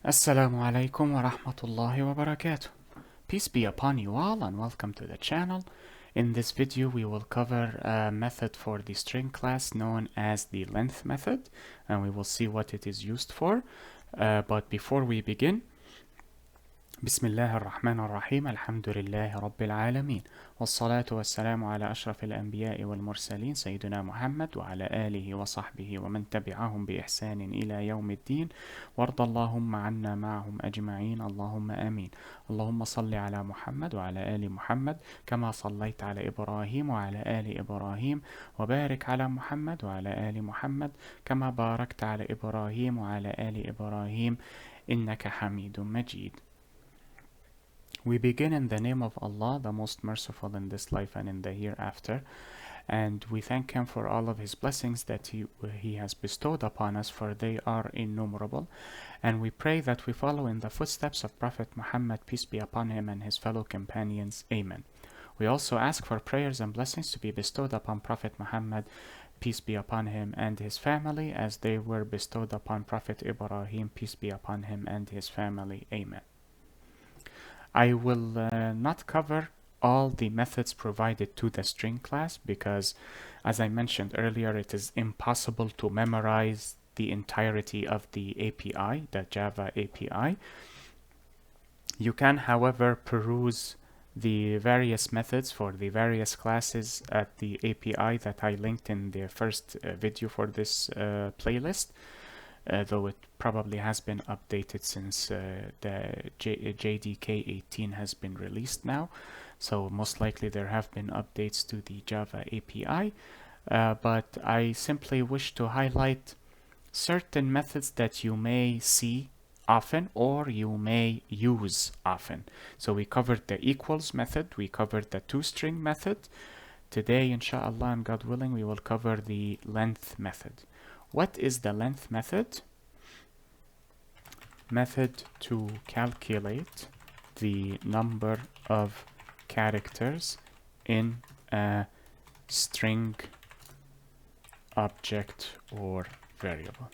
Assalamu alaikum wa rahmatullahi wa barakatuh. Peace be upon you all and welcome to the channel. In this video we will cover a method for the string class known as the length method, and we will see what it is used for. But before we begin, بسم الله الرحمن الرحيم الحمد لله رب العالمين والصلاة والسلام على أشرف الأنبياء والمرسلين سيدنا محمد وعلى آله وصحبه ومن تبعهم بإحسان إلى يوم الدين وارض اللهم عنا معهم أجمعين اللهم آمين. اللهم صل على محمد وعلى آل محمد كما صليت على إبراهيم وعلى آل إبراهيم وبارك على محمد وعلى آل محمد كما باركت على إبراهيم وعلى آل إبراهيم إنك حميد مجيد. We begin in the name of Allah, the most merciful in this life and in the hereafter, and we thank Him for all of His blessings that He has bestowed upon us, for they are innumerable, and we pray that we follow in the footsteps of Prophet Muhammad, peace be upon him, and his fellow companions. Amen. We also ask for prayers and blessings to be bestowed upon Prophet Muhammad, peace be upon him, and his family, as they were bestowed upon Prophet Ibrahim, peace be upon him, and his family. Amen. I will not cover all the methods provided to the string class because, as I mentioned earlier, it is impossible to memorize the entirety of the API, the Java API. You can, however, peruse the various methods for the various classes at the API that I linked in the first video for this playlist. Though it probably has been updated since the JDK 18 has been released now. So most likely there have been updates to the Java API, but I simply wish to highlight certain methods that you may see often or you may use often. So we covered the equals method, we covered the toString method. Today, inshallah and God willing, we will cover the length method. What is the length method? Method to calculate the number of characters in a string object or variable.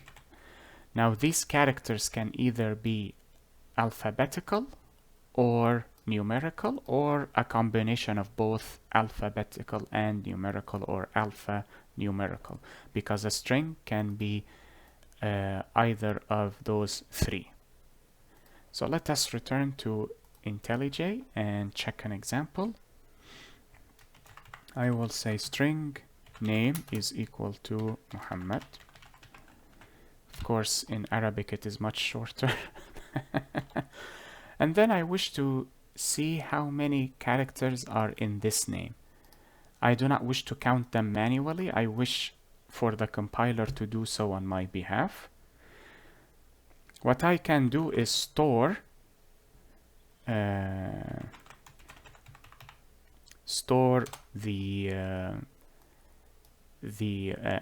Now these characters can either be alphabetical or numerical, or a combination of both alphabetical and numerical, or alphanumerical, because a string can be either of those three. So let us return to IntelliJ and check an example. I will say string name is equal to Muhammad. Of course, in Arabic it is much shorter. And then I wish to see how many characters are in this name. I do not wish to count them manually. I wish for the compiler to do so on my behalf. What I can do is store the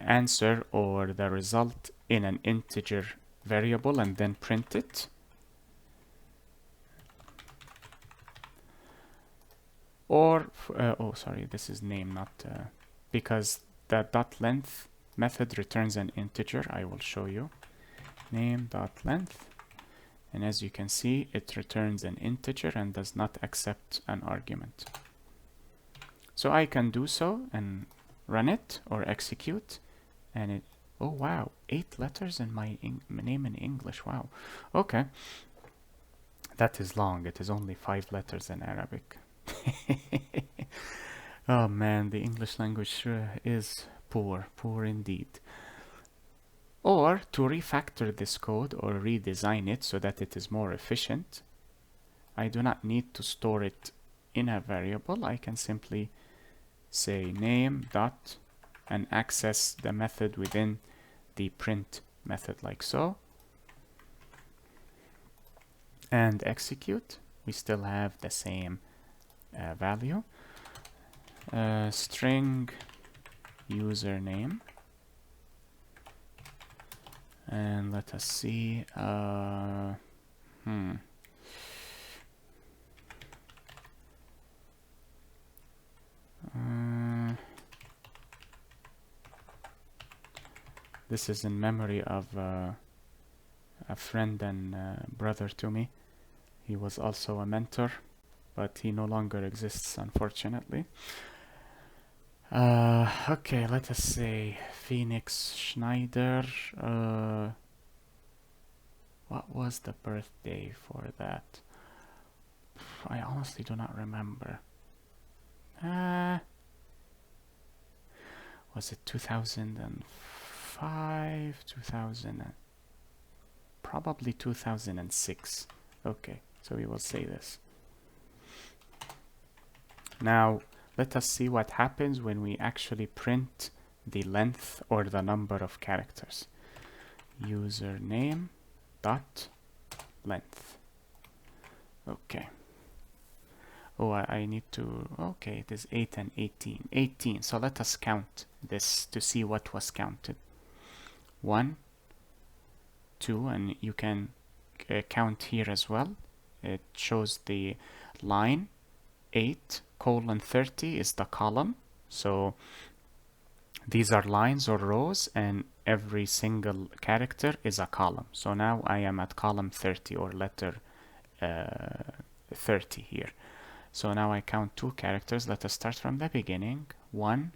answer or the result in an integer variable and then print it. Or, oh sorry, this is name, not, because the .length method returns an integer. I will show you. Name.length, and as you can see, it returns an integer and does not accept an argument. So I can do so and run it or execute, and it, oh wow, 8 letters in my name in English. Wow. Okay, that is long. It is only 5 letters in Arabic. Oh man, the English language is poor indeed. Or to refactor this code or redesign it so that it is more efficient, I do not need to store it in a variable. I can simply say name dot and access the method within the print method like so, and execute. We still have the same value. String username, and let us see. This is in memory of a friend and brother to me. He was also a mentor, but he no longer exists, unfortunately. Okay, let us say Phoenix Schneider. What was the birthday for that? I honestly do not remember. Was it 2005? 2000? Probably 2006. Okay, so we will say this. Now, let us see what happens when we actually print the length or the number of characters. Username dot length. Okay. Oh, I need to, okay, it is 8 and 18. 18, so let us count this to see what was counted. 1, 2, and you can count here as well. It shows the line. 8:30 is the column. So these are lines or rows, and every single character is a column. So now I am at column 30 or letter 30 here. So now I count 2 characters. Let us start from the beginning. 1,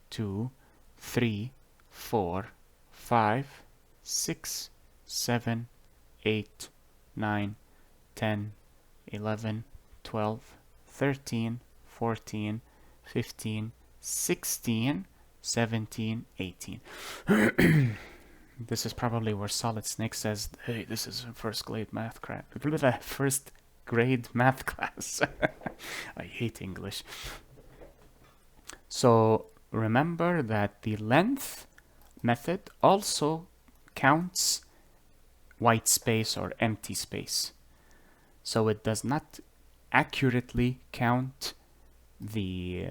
2, 3, 4, 5, 6, 7, 8, 9, 10, 11, 12, 13, 14, 15, 16, 17, 18. This is probably where Solid Snake says, hey, this is first grade math class. First grade math class. I hate English. So remember that the length method also counts white space or empty space. So it does not accurately count the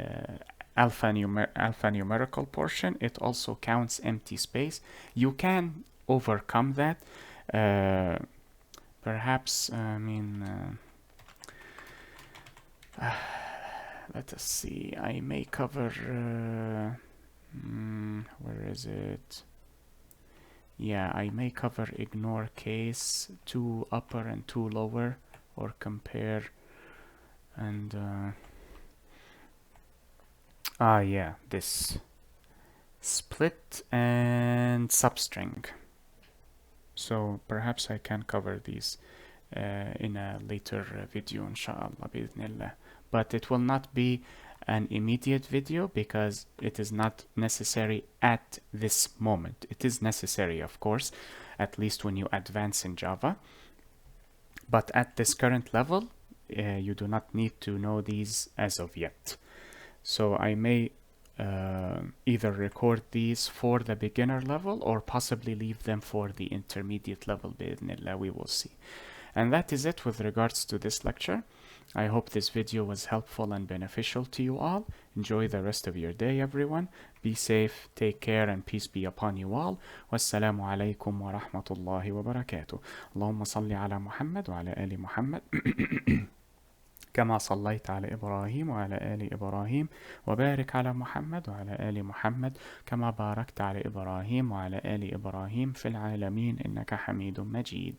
alphanumerical portion. It also counts empty space. You can overcome that. Perhaps, let us see. I may cover, where is it? Yeah, I may cover ignore case, 2 upper and 2 lower, or compare, and yeah, this split and substring. So perhaps I can cover these in a later video, inshallah, bi'idhnillah. But it will not be an immediate video because it is not necessary at this moment. It is necessary, of course, at least when you advance in Java. But at this current level, you do not need to know these as of yet. So I may either record these for the beginner level or possibly leave them for the intermediate level, bi'idhnillah, we will see. And that is it with regards to this lecture. I hope this video was helpful and beneficial to you all. Enjoy the rest of your day, everyone. Be safe, take care, and peace be upon you all. Wassalamu alaikum wa rahmatullahi wa barakatuh. Allahumma salli ala Muhammad wa ala ali Muhammad. كما صليت على إبراهيم وعلى آل إبراهيم وبارك على محمد وعلى آل محمد كما باركت على إبراهيم وعلى آل إبراهيم في العالمين إنك حميد مجيد.